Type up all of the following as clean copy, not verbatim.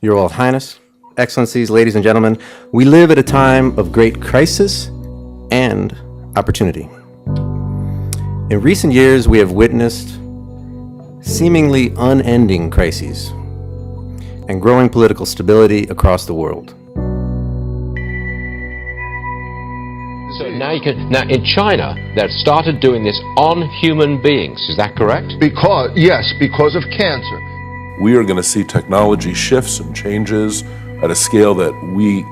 Your Royal Highness, Excellencies, ladies and gentlemen, we live at a time of great crisis and opportunity. In recent years, we have witnessed seemingly unending crises and growing political stability across the world. So now in China, they've started doing this on human beings. Is that correct? Because of cancer. We are going to see technology shifts and changes at a scale that we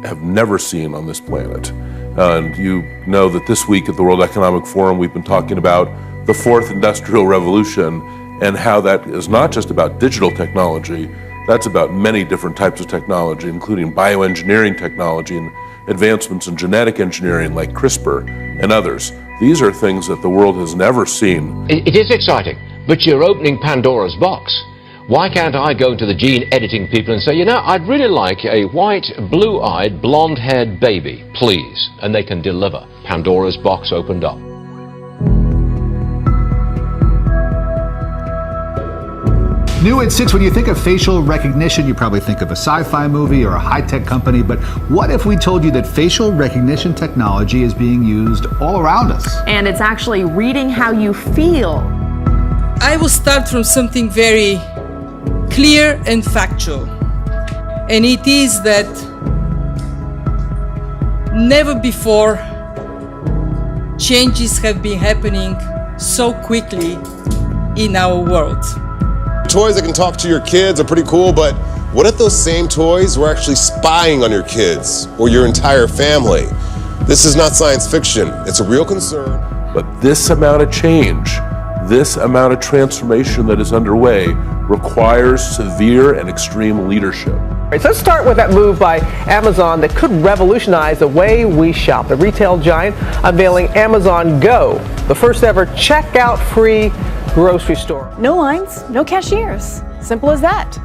have never seen on this planet. And you know that this week at the World Economic Forum, we've been talking about the fourth industrial revolution and how that is not just about digital technology, that's about many different types of technology, including bioengineering technology and advancements in genetic engineering like CRISPR and others. These are things that the world has never seen. It is exciting, but you're opening Pandora's box. Why can't I go to the gene editing people and say, you know, I'd really like a white, blue-eyed, blonde-haired baby, please, and they can deliver. Pandora's box opened up. New at 6, when you think of facial recognition, you probably think of a sci-fi movie or a high-tech company, but what if we told you that facial recognition technology is being used all around us? And it's actually reading how you feel. I will start from something very clear and factual, and it is that never before changes have been happening so quickly in our world. Toys that can talk to your kids are pretty cool, but what if those same toys were actually spying on your kids or your entire family? This is not science fiction, it's a real concern. But this amount of change, this amount of transformation that is underway requires severe and extreme leadership. All right, so let's start with that move by Amazon that could revolutionize the way we shop. The retail giant unveiling Amazon Go, the first ever checkout-free grocery store. No lines, no cashiers. Simple as that.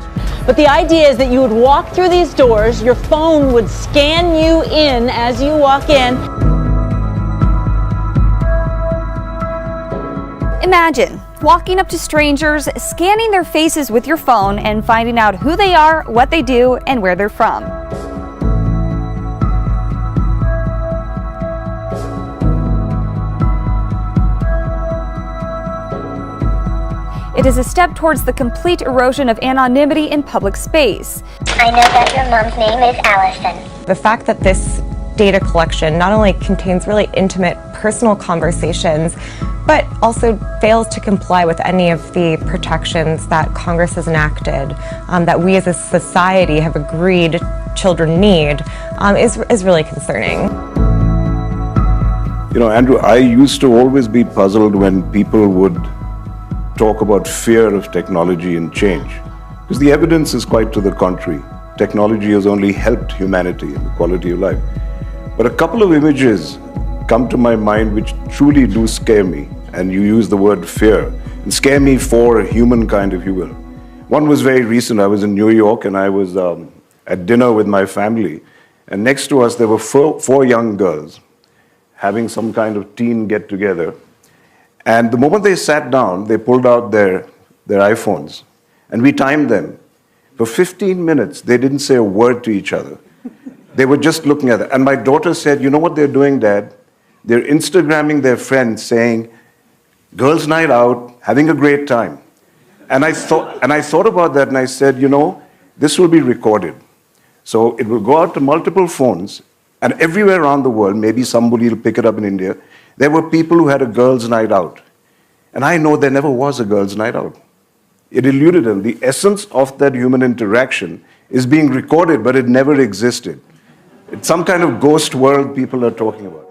But the idea is that you would walk through these doors, your phone would scan you in as you walk in. Imagine walking up to strangers, scanning their faces with your phone, and finding out who they are, what they do, and where they're from. It is a step towards the complete erosion of anonymity in public space. I know that your mom's name is Allison. The fact that this data collection not only contains really intimate personal conversations, but also fails to comply with any of the protections that Congress has enacted, that we as a society have agreed children need, is really concerning. You know, Andrew, I used to always be puzzled when people would talk about fear of technology and change, because the evidence is quite to the contrary. Technology has only helped humanity and the quality of life. But a couple of images come to my mind which truly do scare me, and you use the word fear, and scare me for humankind, if you will. One was very recent. I was in New York and I was at dinner with my family, and next to us there were four young girls having some kind of teen get-together. And the moment they sat down, they pulled out their iPhones, and we timed them. For 15 minutes, they didn't say a word to each other. They were just looking at it. And my daughter said, you know what they're doing, Dad? They're Instagramming their friends saying, girls' night out, having a great time. And I thought about that, and I said, you know, this will be recorded. So it will go out to multiple phones, and everywhere around the world, maybe somebody will pick it up in India, there were people who had a girls' night out. And I know there never was a girls' night out. It eluded them. The essence of that human interaction is being recorded, but it never existed. It's some kind of ghost world people are talking about.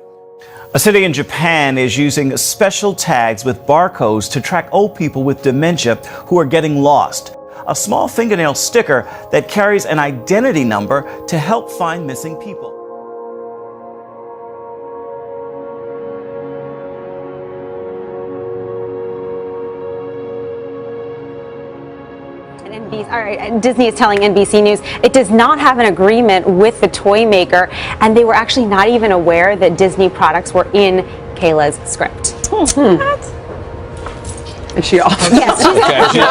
A city in Japan is using special tags with barcodes to track old people with dementia who are getting lost. A small fingernail sticker that carries an identity number to help find missing people. Disney is telling NBC News it does not have an agreement with the toy maker, and they were actually not even aware that Disney products were in Kayla's script. Is she off? Yes, she's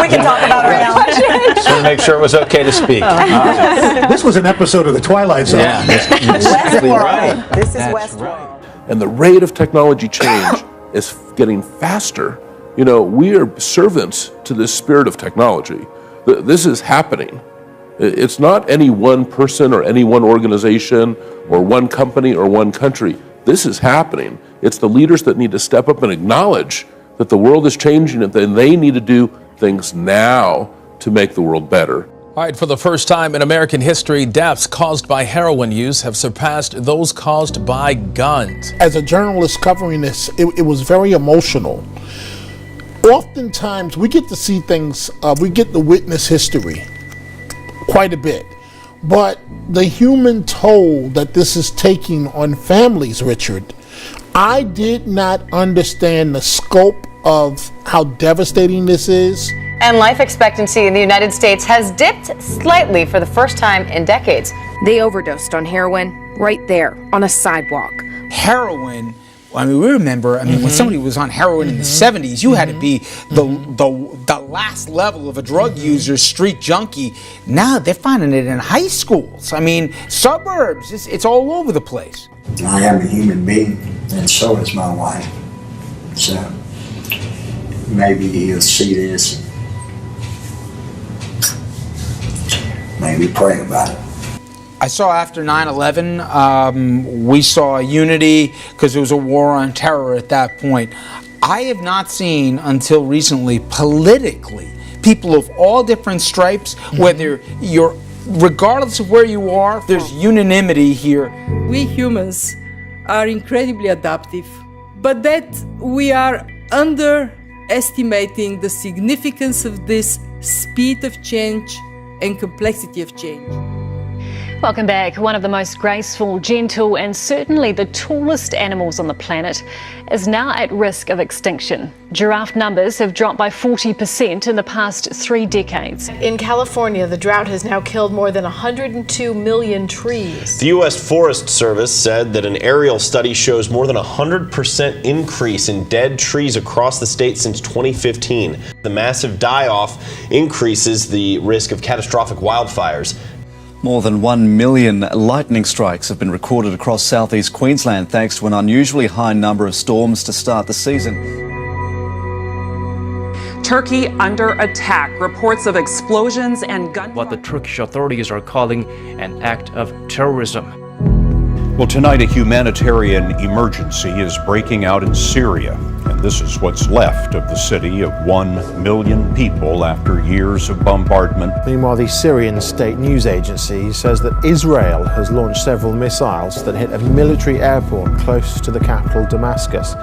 We can talk about her now. Just want to make sure it was okay to speak. This was an episode of The Twilight Zone. Yeah, exactly right. This is Westworld. And the rate of technology change is getting faster. You know, we are servants to this spirit of technology. This is happening. It's not any one person or any one organization or one company or one country. This is happening. It's the leaders that need to step up and acknowledge that the world is changing and they need to do things now to make the world better. All right, for the first time in American history, deaths caused by heroin use have surpassed those caused by guns. As a journalist covering this, it was very emotional. Oftentimes, we get to see things, we get to witness history quite a bit. But the human toll that this is taking on families, Richard, I did not understand the scope of how devastating this is. And life expectancy in the United States has dipped slightly for the first time in decades. They overdosed on heroin right there on a sidewalk. Heroin, I mean, we remember, when somebody was on heroin in the 70s, you had to be the last level of a drug user, street junkie. Now they're finding it in high schools. I mean, suburbs, it's all over the place. I am a human being, and so is my wife. So maybe he'll see this. Maybe pray about it. I saw after 9/11, we saw unity because there was a war on terror at that point. I have not seen until recently politically people of all different stripes, whether you're, regardless of where you are, there's unanimity here. We humans are incredibly adaptive, but that we are underestimating the significance of this speed of change and complexity of change. Welcome back. One of the most graceful, gentle and certainly the tallest animals on the planet is now at risk of extinction. Giraffe numbers have dropped by 40% in the past 3 decades. In California, the drought has now killed more than 102 million trees. The U.S. Forest Service said that an aerial study shows more than 100% increase in dead trees across the state since 2015. The massive die-off increases the risk of catastrophic wildfires. More than 1 million lightning strikes have been recorded across southeast Queensland thanks to an unusually high number of storms to start the season. Turkey under attack. Reports of explosions and gun. What the Turkish authorities are calling an act of terrorism. Well, tonight a humanitarian emergency is breaking out in Syria. And this is what's left of the city of 1 million people after years of bombardment. Meanwhile, the Syrian state news agency says that Israel has launched several missiles that hit a military airport close to the capital, Damascus.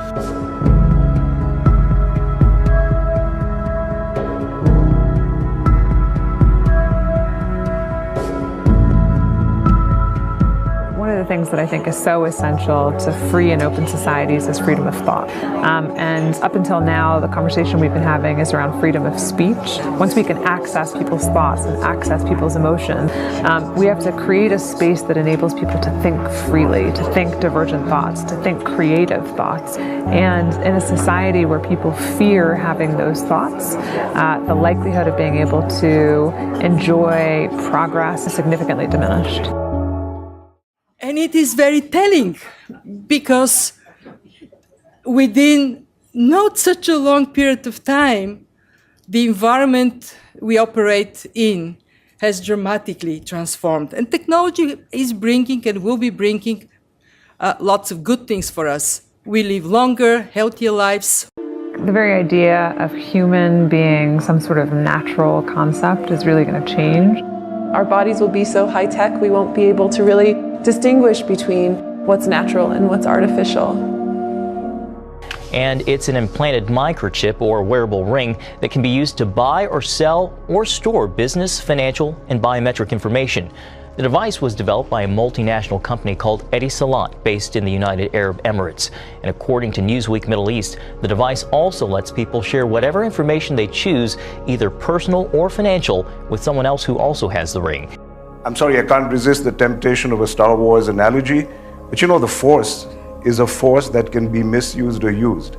Things that I think is so essential to free and open societies is freedom of thought. And up until now, the conversation we've been having is around freedom of speech. Once we can access people's thoughts and access people's emotions, we have to create a space that enables people to think freely, to think divergent thoughts, to think creative thoughts. And in a society where people fear having those thoughts, the likelihood of being able to enjoy progress is significantly diminished. And it is very telling because within not such a long period of time, the environment we operate in has dramatically transformed. And technology is bringing and will be bringing lots of good things for us. We live longer, healthier lives. The very idea of human being some sort of natural concept is really going to change. Our bodies will be so high-tech, we won't be able to really distinguish between what's natural and what's artificial. And it's an implanted microchip or wearable ring that can be used to buy or sell or store business, financial, and biometric information. The device was developed by a multinational company called Etisalat, based in the United Arab Emirates. And according to Newsweek Middle East, the device also lets people share whatever information they choose, either personal or financial, with someone else who also has the ring. I'm sorry, I can't resist the temptation of a Star Wars analogy, but you know, the Force is a force that can be misused or used.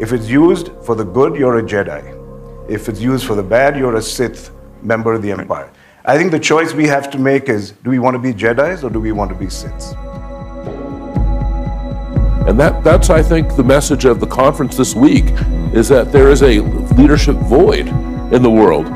If it's used for the good, you're a Jedi. If it's used for the bad, you're a Sith member of the Empire. I think the choice we have to make is, do we want to be Jedis or do we want to be Siths? And that's, I think, the message of the conference this week, is that there is a leadership void in the world.